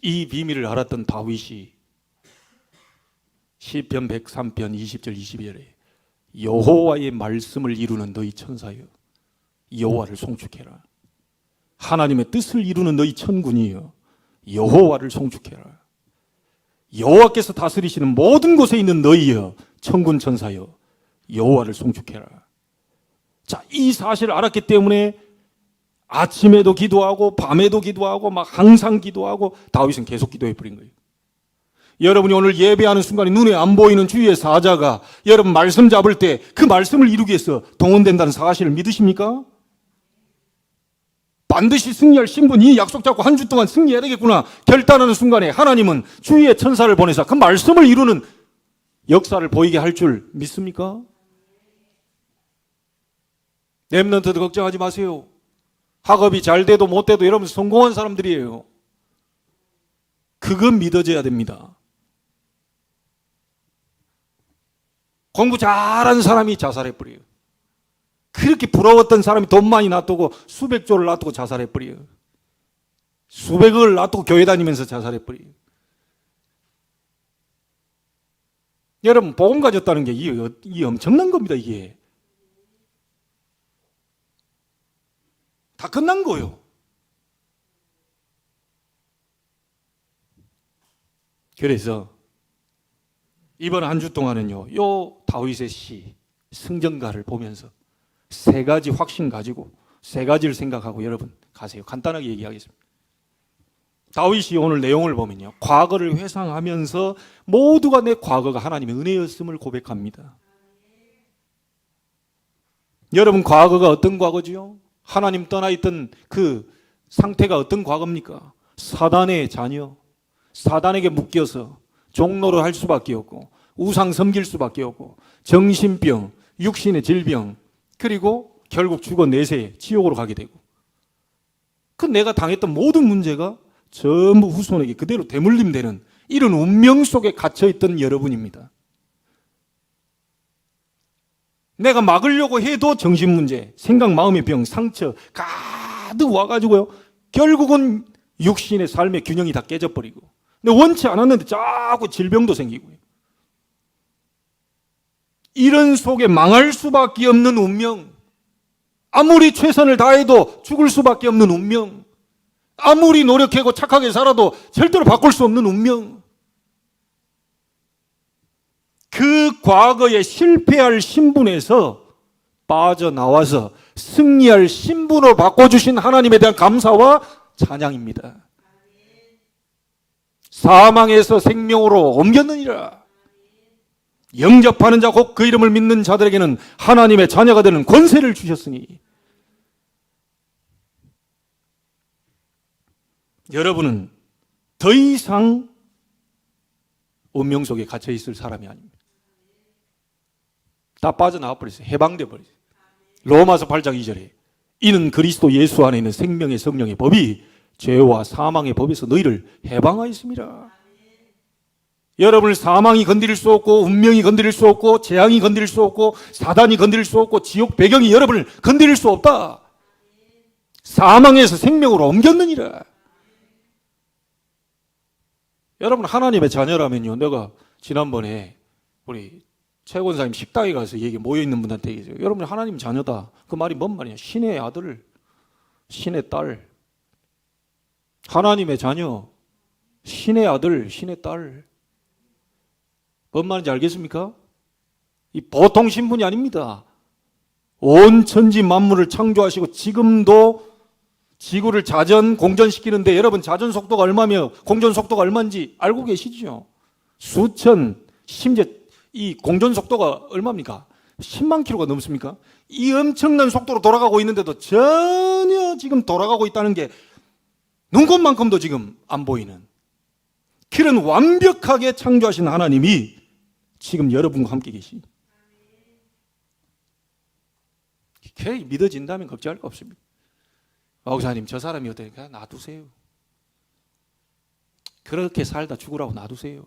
Speaker 2: 이 비밀을 알았던 다윗이 시편 103편 20절 22절에 여호와의 말씀을 이루는 너희 천사여 여호와를 송축해라. 하나님의 뜻을 이루는 너희 천군이여 여호와를 송축해라. 여호와께서 다스리시는 모든 곳에 있는 너희여 천군 천사여 여호와를 송축해라. 자, 이 사실을 알았기 때문에 아침에도 기도하고 밤에도 기도하고 막 항상 기도하고 다윗은 계속 기도해 버린 거예요. 여러분이 오늘 예배하는 순간에 눈에 안 보이는 주위의 사자가 여러분 말씀 잡을 때 그 말씀을 이루기 위해서 동원된다는 사실을 믿으십니까? 반드시 승리할 신분, 이 약속 잡고 한 주 동안 승리해야 되겠구나 결단하는 순간에 하나님은 주위의 천사를 보내서 그 말씀을 이루는 역사를 보이게 할 줄 믿습니까? 렘넌트도 걱정하지 마세요. 학업이 잘 돼도 못 돼도 여러분 성공한 사람들이에요. 그건 믿어져야 됩니다. 공부 잘하는 사람이 자살해버려요. 그렇게 부러웠던 사람이 돈 많이 놔두고 수백조를 놔두고 자살해버려요. 수백억을 놔두고 교회 다니면서 자살해버려요. 여러분 복음 가졌다는 게 이게 엄청난 겁니다. 이게 다 끝난 거예요. 그래서 이번 한 주 동안은요, 요 다윗의 시 승전가를 보면서 세 가지 확신 가지고 세 가지를 생각하고 여러분 가세요. 간단하게 얘기하겠습니다. 다윗이 오늘 내용을 보면요, 과거를 회상하면서 모두가 내 과거가 하나님의 은혜였음을 고백합니다. 여러분 과거가 어떤 과거지요? 하나님 떠나 있던 그 상태가 어떤 과거입니까? 사단의 자녀, 사단에게 묶여서 종로를 할 수밖에 없고 우상 섬길 수밖에 없고 정신병, 육신의 질병, 그리고 결국 죽어 내세 지옥으로 가게 되고, 그 내가 당했던 모든 문제가 전부 후손에게 그대로 대물림되는 이런 운명 속에 갇혀있던 여러분입니다. 내가 막으려고 해도 정신문제, 생각, 마음의 병, 상처 가득 와가지고요, 결국은 육신의 삶의 균형이 다 깨져버리고, 근데 원치 않았는데 자꾸 질병도 생기고요. 이런 속에 망할 수밖에 없는 운명, 아무리 최선을 다해도 죽을 수밖에 없는 운명, 아무리 노력하고 착하게 살아도 절대로 바꿀 수 없는 운명, 그 과거에 실패할 신분에서 빠져나와서 승리할 신분으로 바꿔주신 하나님에 대한 감사와 찬양입니다. 사망에서 생명으로 옮겼느니라. 영접하는 자 곧 그 이름을 믿는 자들에게는 하나님의 자녀가 되는 권세를 주셨으니, 여러분은 더 이상 운명 속에 갇혀 있을 사람이 아닙니다. 다 빠져나와 버렸어요. 해방돼 버렸어요. 로마서 8장 2절에 이는 그리스도 예수 안에 있는 생명의 성령의 법이 죄와 사망의 법에서 너희를 해방하였습니다. 여러분을 사망이 건드릴 수 없고, 운명이 건드릴 수 없고, 재앙이 건드릴 수 없고, 사단이 건드릴 수 없고, 지옥 배경이 여러분을 건드릴 수 없다. 사망에서 생명으로 옮겼느니라. 여러분 하나님의 자녀라면요, 내가 지난번에 우리 최 권사님 식당에 가서 얘기 모여있는 분한테 얘기해요. 여러분 하나님 자녀다. 그 말이 뭔 말이냐? 신의 아들, 신의 딸, 하나님의 자녀, 신의 아들, 신의 딸. 뭔 말인지 알겠습니까? 이 보통 신분이 아닙니다. 온 천지 만물을 창조하시고 지금도 지구를 자전 공전시키는데, 여러분 자전 속도가 얼마며 공전 속도가 얼마인지 알고 계시죠? 수천, 심지어 이 공전 속도가 얼마입니까? 10만 킬로가 넘습니까? 이 엄청난 속도로 돌아가고 있는데도 전혀 지금 돌아가고 있다는 게 눈곱만큼도 지금 안 보이는 그런 완벽하게 창조하신 하나님이 지금 여러분과 함께 계십니다. 그게 믿어진다면 걱정할 거 없습니다. 목사님 저 사람이 어떠니까 놔두세요. 그렇게 살다 죽으라고 놔두세요.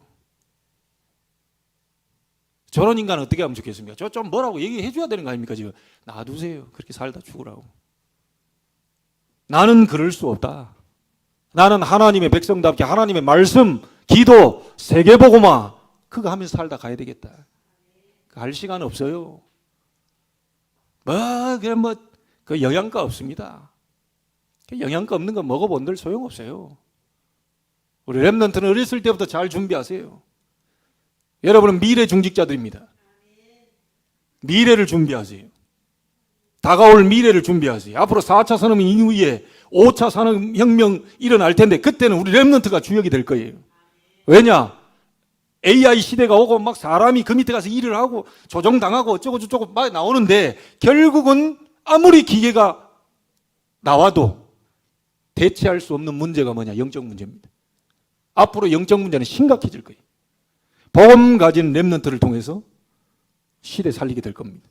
Speaker 2: 저런 인간은 어떻게 하면 좋겠습니까? 저 좀 뭐라고 얘기해 줘야 되는 거 아닙니까? 지금 놔두세요. 그렇게 살다 죽으라고. 나는 그럴 수 없다. 나는 하나님의 백성답게 하나님의 말씀, 기도, 세계복음화 그거 하면서 살다 가야 되겠다. 할 시간 없어요. 그 영양가 없습니다. 영양가 없는 거 먹어본들 소용없어요. 우리 렘넌트는 어렸을 때부터 잘 준비하세요. 여러분은 미래 중직자들입니다. 미래를 준비하세요. 다가올 미래를 준비하세요. 앞으로 4차 산업혁명 이후에 5차 산업혁명 일어날 텐데 그때는 우리 렘넌트가 주역이 될 거예요. 왜냐? AI 시대가 오고 막 사람이 그 밑에 가서 일을 하고 조종당하고 어쩌고 저쩌고 막 나오는데, 결국은 아무리 기계가 나와도 대체할 수 없는 문제가 뭐냐? 영적 문제입니다. 앞으로 영적 문제는 심각해질 거예요. 복음 가진 렘넌트를 통해서 시대 살리게 될 겁니다.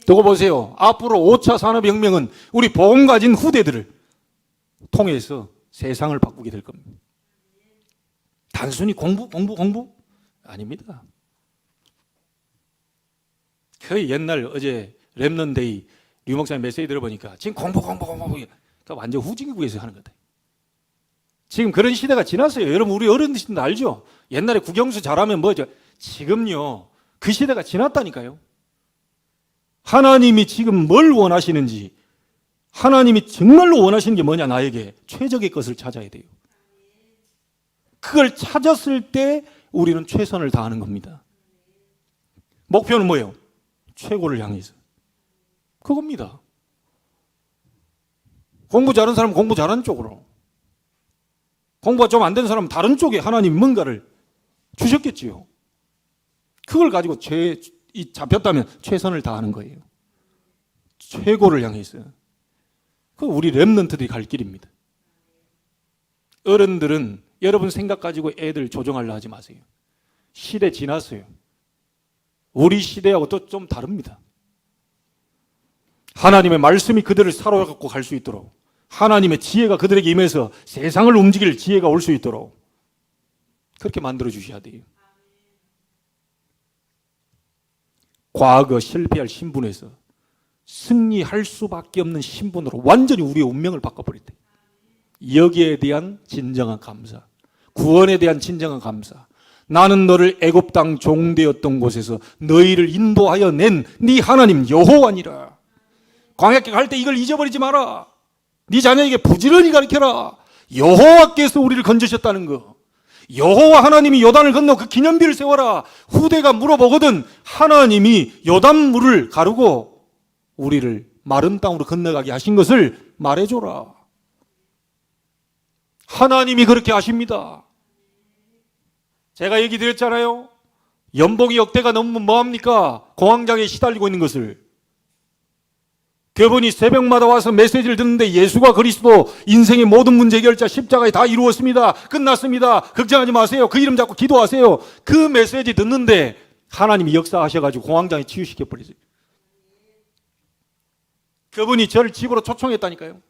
Speaker 2: 두고 보세요. 앞으로 5차 산업혁명은 우리 복음 가진 후대들을 통해서 세상을 바꾸게 될 겁니다. 단순히 공부? 아닙니다. 그 옛날 어제 렘넌데이 류 목사님 메시지 들어보니까 지금 공부 그러니까 완전 후진국에서 하는 거다. 지금 그런 시대가 지났어요. 여러분 우리 어른들도 알죠? 옛날에 국영수 잘하면 뭐죠? 지금요 그 시대가 지났다니까요. 하나님이 지금 뭘 원하시는지, 하나님이 정말로 원하시는 게 뭐냐, 나에게 최적의 것을 찾아야 돼요. 그걸 찾았을 때 우리는 최선을 다하는 겁니다. 목표는 뭐예요? 최고를 향해서. 그겁니다. 공부 잘하는 사람은 공부 잘하는 쪽으로, 공부가 좀 안 되는 사람은 다른 쪽에 하나님이 뭔가를 주셨겠지요. 그걸 가지고 잡혔다면 최선을 다하는 거예요. 최고를 향해서. 그 우리 렘넌트들이 갈 길입니다. 어른들은 여러분 생각 가지고 애들 조정하려 하지 마세요. 시대 지났어요. 우리 시대하고 또 좀 다릅니다. 하나님의 말씀이 그들을 사로잡고 갈 수 있도록, 하나님의 지혜가 그들에게 임해서 세상을 움직일 지혜가 올 수 있도록 그렇게 만들어 주셔야 돼요. 과거 실패할 신분에서 승리할 수밖에 없는 신분으로 완전히 우리의 운명을 바꿔버릴 때, 여기에 대한 진정한 감사, 구원에 대한 진정한 감사. 나는 너를 애굽 땅 종되었던 곳에서 너희를 인도하여 낸 네 하나님 여호와니라. 광야길 갈 때 이걸 잊어버리지 마라. 네 자녀에게 부지런히 가르쳐라. 여호와께서 우리를 건지셨다는 거. 여호와 하나님이 요단을 건너 그 기념비를 세워라. 후대가 물어보거든 하나님이 요단물을 가르고 우리를 마른 땅으로 건너가게 하신 것을 말해줘라. 하나님이 그렇게 하십니다. 제가 얘기 드렸잖아요. 연봉이 역대가 넘으면 뭐합니까? 공황장애에 시달리고 있는 것을. 그분이 새벽마다 와서 메시지를 듣는데 예수가 그리스도 인생의 모든 문제 해결자 십자가에 다 이루었습니다. 끝났습니다. 걱정하지 마세요. 그 이름 잡고 기도하세요. 그 메시지 듣는데 하나님이 역사하셔가지고 공황장애 치유시켜버리세요. 그분이 저를 집으로 초청했다니까요.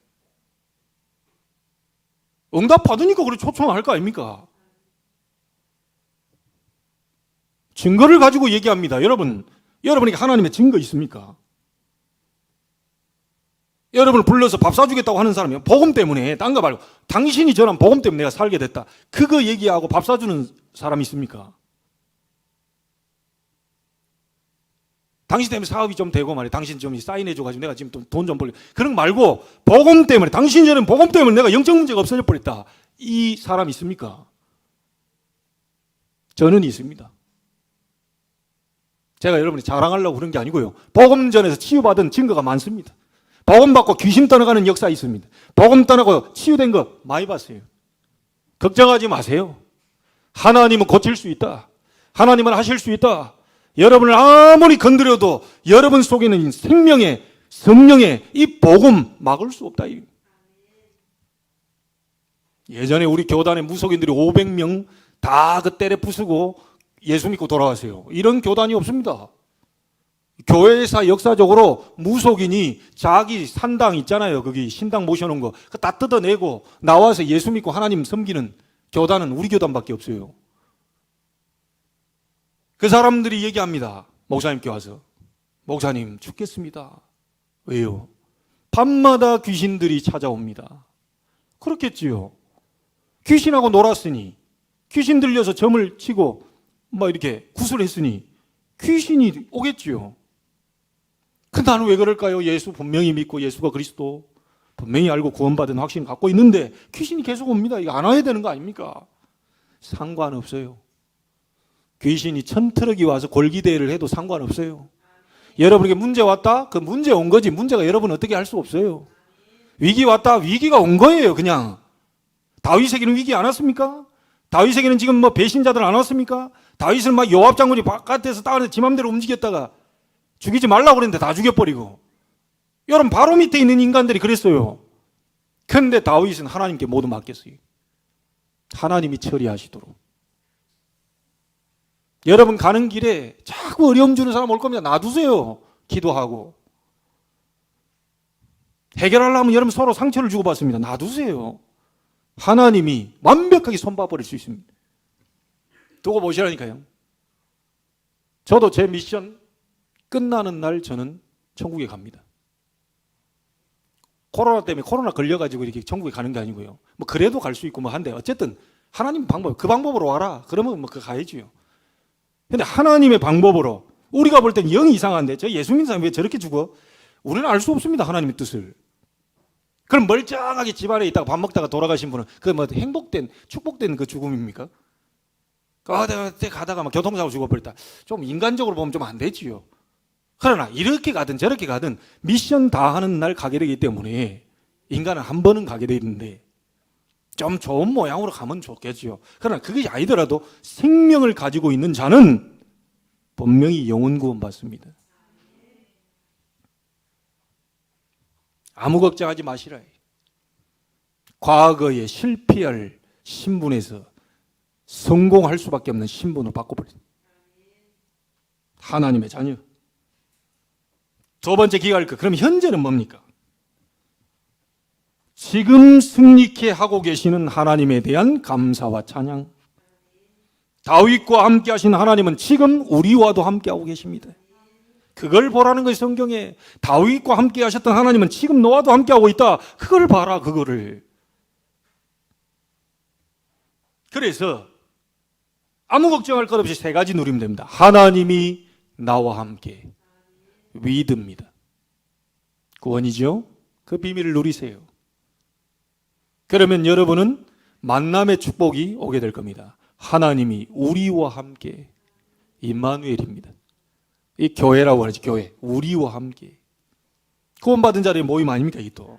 Speaker 2: 응답 받으니까 그래 초청할 거 아닙니까? 증거를 가지고 얘기합니다. 여러분에게 하나님의 증거 있습니까? 여러분을 불러서 밥 사주겠다고 하는 사람이요. 복음 때문에, 딴 거 말고. 당신이 전한 복음 때문에 내가 살게 됐다. 그거 얘기하고 밥 사주는 사람이 있습니까? 당신 때문에 사업이 좀 되고 말이야. 당신 좀 사인해줘가지고 내가 지금 돈 좀 벌려. 그런 거 말고, 복음 때문에, 당신이 전에 복음 때문에 내가 영적 문제가 없어져 버렸다. 이 사람 있습니까? 저는 있습니다. 제가 여러분이 자랑하려고 그런 게 아니고요. 복음 전에서 치유받은 증거가 많습니다. 복음 받고 귀신 떠나가는 역사 있습니다. 복음 떠나고 치유된 거 많이 봤어요. 걱정하지 마세요. 하나님은 고칠 수 있다. 하나님은 하실 수 있다. 여러분을 아무리 건드려도 여러분 속에는 생명의 성령의 이 복음 막을 수 없다. 예전에 우리 교단의 무속인들이 500명 다 그 때려 부수고 예수 믿고 돌아가세요. 이런 교단이 없습니다. 교회사 역사적으로 무속인이 자기 산당 있잖아요. 거기 신당 모셔놓은 거 그거 다 뜯어내고 나와서 예수 믿고 하나님 섬기는 교단은 우리 교단밖에 없어요. 그 사람들이 얘기합니다. 목사님께 와서. 목사님 죽겠습니다. 왜요? 밤마다 귀신들이 찾아옵니다. 그렇겠지요. 귀신하고 놀았으니, 귀신 들려서 점을 치고 뭐 이렇게 구슬했으니 귀신이 오겠지요. 근데 나는 왜 그럴까요? 예수 분명히 믿고 예수가 그리스도 분명히 알고 구원받은 확신을 갖고 있는데 귀신이 계속 옵니다. 이거 안 와야 되는 거 아닙니까? 상관없어요. 귀신이 1000트럭이 와서 골기대회를 해도 상관없어요. 여러분에게 문제 왔다? 그 문제 온 거지. 문제가 여러분 어떻게 할 수 없어요. 위기 왔다? 위기가 온 거예요. 그냥. 다윗에게는 위기 안 왔습니까? 다윗에게는 지금 뭐 배신자들 안 왔습니까? 다윗을 막 요압 장군이 바깥에서 따라서 지 맘대로 움직였다가 죽이지 말라고 그랬는데 다 죽여버리고. 여러분 바로 밑에 있는 인간들이 그랬어요. 그런데 다윗은 하나님께 모두 맡겼어요. 하나님이 처리하시도록. 여러분 가는 길에 자꾸 어려움 주는 사람 올 겁니다. 놔두세요. 기도하고. 해결하려면 여러분 서로 상처를 주고받습니다. 놔두세요. 하나님이 완벽하게 손봐버릴 수 있습니다. 두고 보시라니까요. 저도 제 미션 끝나는 날 저는 천국에 갑니다. 코로나 때문에 코로나 걸려가지고 이렇게 천국에 가는 게 아니고요. 뭐 그래도 갈 수 있고 뭐 한데 어쨌든 하나님 방법, 그 방법으로 와라. 그러면 뭐 그 가야지요. 근데 하나님의 방법으로 우리가 볼 땐 영이 이상한데 저 예수 믿는 사람이 왜 저렇게 죽어? 우리는 알 수 없습니다. 하나님의 뜻을. 그럼 멀쩡하게 집안에 있다가 밥 먹다가 돌아가신 분은 그 뭐 행복된 축복된 그 죽음입니까? 그때 가다가 막 교통사고 죽어버렸다. 좀 인간적으로 보면 좀 안 되지요. 그러나 이렇게 가든 저렇게 가든 미션 다 하는 날 가게 되기 때문에 인간은 한 번은 가게 되는데 좀 좋은 모양으로 가면 좋겠지요. 그러나 그것이 아니더라도 생명을 가지고 있는 자는 분명히 영혼 구원 받습니다. 아무 걱정하지 마시라. 과거에 실패할 신분에서 성공할 수밖에 없는 신분으로 바꿔버렸어요. 하나님의 자녀. 두 번째 기가할 것. 그럼 현재는 뭡니까? 지금 승리케 하고 계시는 하나님에 대한 감사와 찬양. 다윗과 함께 하신 하나님은 지금 우리와도 함께 하고 계십니다. 그걸 보라는 것이 성경에. 다윗과 함께 하셨던 하나님은 지금 너와도 함께 하고 있다. 그걸 봐라, 그거를. 그래서 아무 걱정할 것 없이 세 가지 누리면 됩니다. 하나님이 나와 함께. 위드입니다. 구원이죠? 그 비밀을 누리세요. 그러면 여러분은 만남의 축복이 오게 될 겁니다. 하나님이 우리와 함께. 임마누엘입니다. 이 교회라고 하지, 교회. 우리와 함께. 구원받은 자리에 모임 아닙니까, 이 또.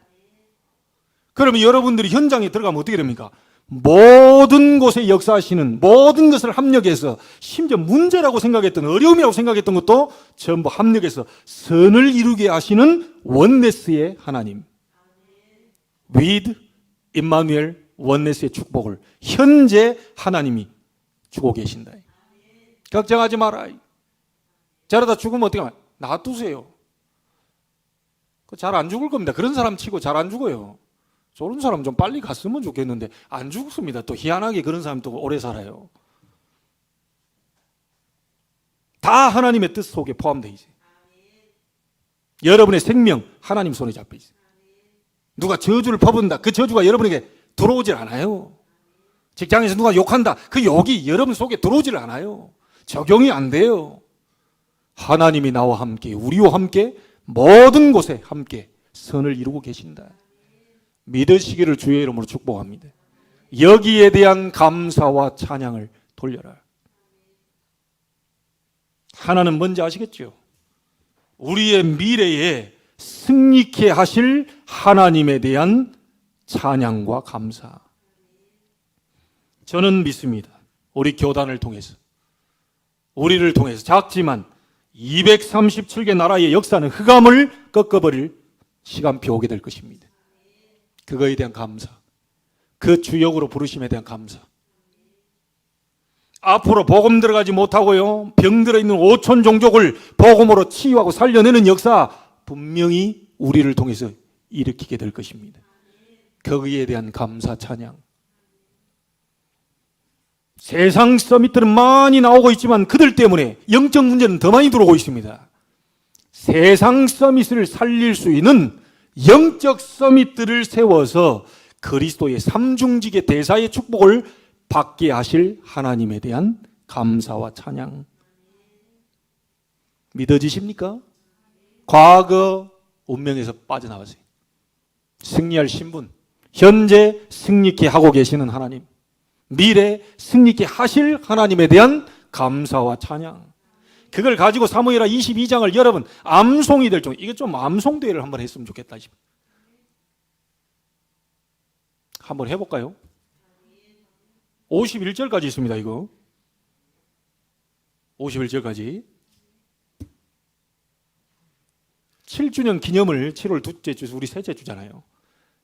Speaker 2: 그러면 여러분들이 현장에 들어가면 어떻게 됩니까? 모든 곳에 역사하시는 모든 것을 합력해서 심지어 문제라고 생각했던, 어려움이라고 생각했던 것도 전부 합력해서 선을 이루게 하시는 원네스의 하나님. with 임마누엘 원네스의 축복을 현재 하나님이 주고 계신다. 걱정하지 마라. 저러다 죽으면 어떻게 하면 놔두세요. 잘 안 죽을 겁니다. 그런 사람 치고 잘 안 죽어요. 저런 사람 좀 빨리 갔으면 좋겠는데 안 죽습니다. 또 희한하게 그런 사람 또 오래 살아요. 다 하나님의 뜻 속에 포함되어 있어요. 여러분의 생명 하나님 손에 잡혀 있어요. 누가 저주를 퍼붓는다. 그 저주가 여러분에게 들어오질 않아요. 직장에서 누가 욕한다. 그 욕이 여러분 속에 들어오질 않아요. 적용이 안 돼요. 하나님이 나와 함께, 우리와 함께 모든 곳에 함께 선을 이루고 계신다. 믿으시기를 주의 이름으로 축복합니다. 여기에 대한 감사와 찬양을 돌려라. 하나는 뭔지 아시겠죠? 우리의 미래에 승리케 하실 하나님에 대한 찬양과 감사. 저는 믿습니다. 우리 교단을 통해서, 우리를 통해서 작지만 237개 나라의 역사는 흑암을 꺾어버릴 시간표 오게 될 것입니다. 그거에 대한 감사, 그 주역으로 부르심에 대한 감사. 앞으로 복음 들어가지 못하고요, 병들어 있는 5천 종족을 복음으로 치유하고 살려내는 역사 분명히 우리를 통해서 일으키게 될 것입니다. 거기에 대한 감사 찬양. 세상 서밋들은 많이 나오고 있지만 그들 때문에 영적 문제는 더 많이 들어오고 있습니다. 세상 서밋을 살릴 수 있는 영적 서밋들을 세워서 그리스도의 삼중직의 대사의 축복을 받게 하실 하나님에 대한 감사와 찬양. 믿어지십니까? 과거 운명에서 빠져나가세요. 승리할 신분, 현재 승리케 하고 계시는 하나님, 미래 승리케 하실 하나님에 대한 감사와 찬양. 그걸 가지고 사무엘하 22장을 여러분 암송이 될 정도. 이거 좀 암송대회를 한번 했으면 좋겠다. 한번 해볼까요? 51절까지 있습니다. 이거 51절까지 7주년 기념을 7월 둘째 주, 우리 셋째 주잖아요.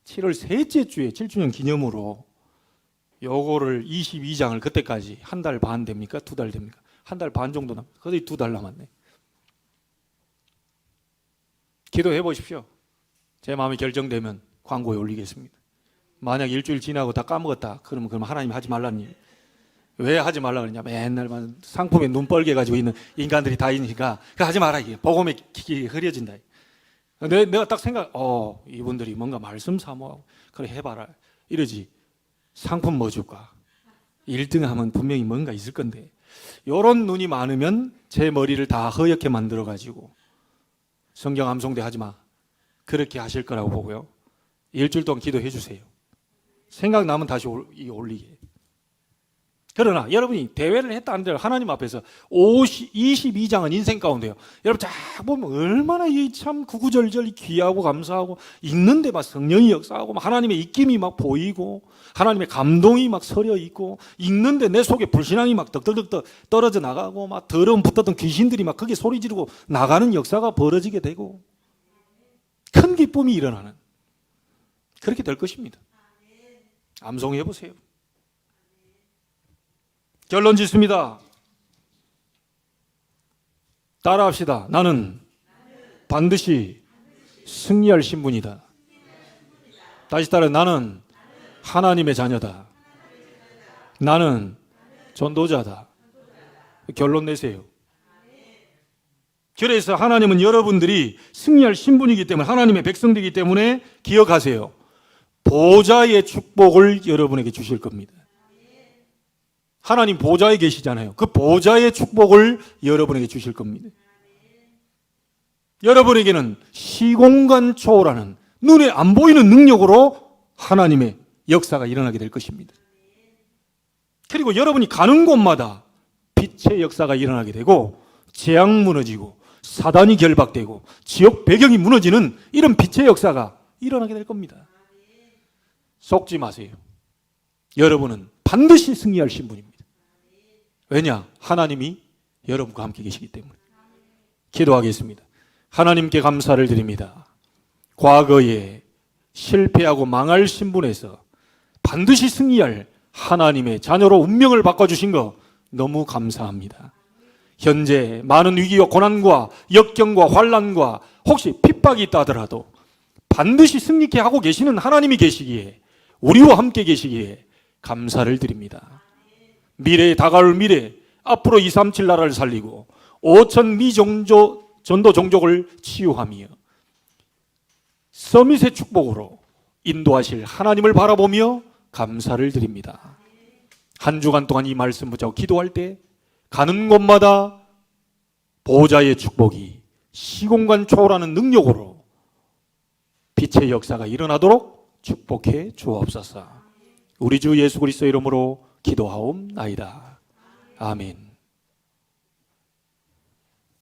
Speaker 2: 7월 셋째 주에 7주년 기념으로 요거를 22장을 그때까지 한 달 반 됩니까? 두 달 됩니까? 한 달 반 정도 남았네. 거의 두 달 남았네. 기도해 보십시오. 제 마음이 결정되면 광고에 올리겠습니다. 만약 일주일 지나고 다 까먹었다. 그러면 하나님 하지 말라는 일. 왜 하지 말라 그러냐? 맨날 상품에 눈 뻘게 가지고 있는 인간들이 다 있으니까 그거 하지 마라. 이게 복음의 길이 흐려진다. 내가 딱 이분들이 뭔가 말씀 사모하고 그래 해봐라 이러지. 상품 뭐 줄까? 1등 하면 분명히 뭔가 있을 건데 요런 눈이 많으면 제 머리를 다 허옇게 만들어 가지고 성경 암송대 하지 마 그렇게 하실 거라고 보고요. 일주일 동안 기도해 주세요. 생각나면 다시 올리게. 그러나 여러분이 대회를 했다 안 돼요. 하나님 앞에서 22장은 인생 가운데요. 여러분 쫙 보면 얼마나 참 구구절절 귀하고 감사하고 읽는데 막 성령이 역사하고 막 하나님의 입김이 막 보이고 하나님의 감동이 막 서려 있고 읽는데 내 속에 불신앙이 막 덕덕덕덕 떨어져 나가고 막 더러움 붙었던 귀신들이 막 크게 소리 지르고 나가는 역사가 벌어지게 되고 큰 기쁨이 일어나는 그렇게 될 것입니다. 암송해 보세요. 결론 짓습니다. 따라합시다. 나는 반드시 승리할 신분이다. 다시 따라, 나는 하나님의 자녀다. 나는 전도자다. 결론 내세요. 그래서 하나님은 여러분들이 승리할 신분이기 때문에, 하나님의 백성들이기 때문에 기억하세요. 보좌의 축복을 여러분에게 주실 겁니다. 하나님 보좌에 계시잖아요. 그 보좌의 축복을 여러분에게 주실 겁니다. 여러분에게는 시공간 초월하는, 눈에 안 보이는 능력으로 하나님의 역사가 일어나게 될 것입니다. 그리고 여러분이 가는 곳마다 빛의 역사가 일어나게 되고, 재앙 무너지고 사단이 결박되고 지옥 배경이 무너지는 이런 빛의 역사가 일어나게 될 겁니다. 속지 마세요. 여러분은 반드시 승리할 신분입니다. 왜냐? 하나님이 여러분과 함께 계시기 때문에. 기도하겠습니다. 하나님께 감사를 드립니다. 과거에 실패하고 망할 신분에서 반드시 승리할 하나님의 자녀로 운명을 바꿔주신 거 너무 감사합니다. 현재 많은 위기와 고난과 역경과 환난과 혹시 핍박이 있다 하더라도 반드시 승리케 하고 계시는 하나님이 계시기에, 우리와 함께 계시기에 감사를 드립니다. 미래에 다가올 미래, 앞으로 237 나라를 살리고 5천 전도 종족을 치유하며 서밋의 축복으로 인도하실 하나님을 바라보며 감사를 드립니다. 한 주간 동안 이 말씀 붙잡고 기도할 때 가는 곳마다 보좌의 축복이 시공간 초월하는 능력으로 빛의 역사가 일어나도록 축복해 주옵소서. 우리 주 예수 그리스도 이름으로 기도하옵나이다. 아멘.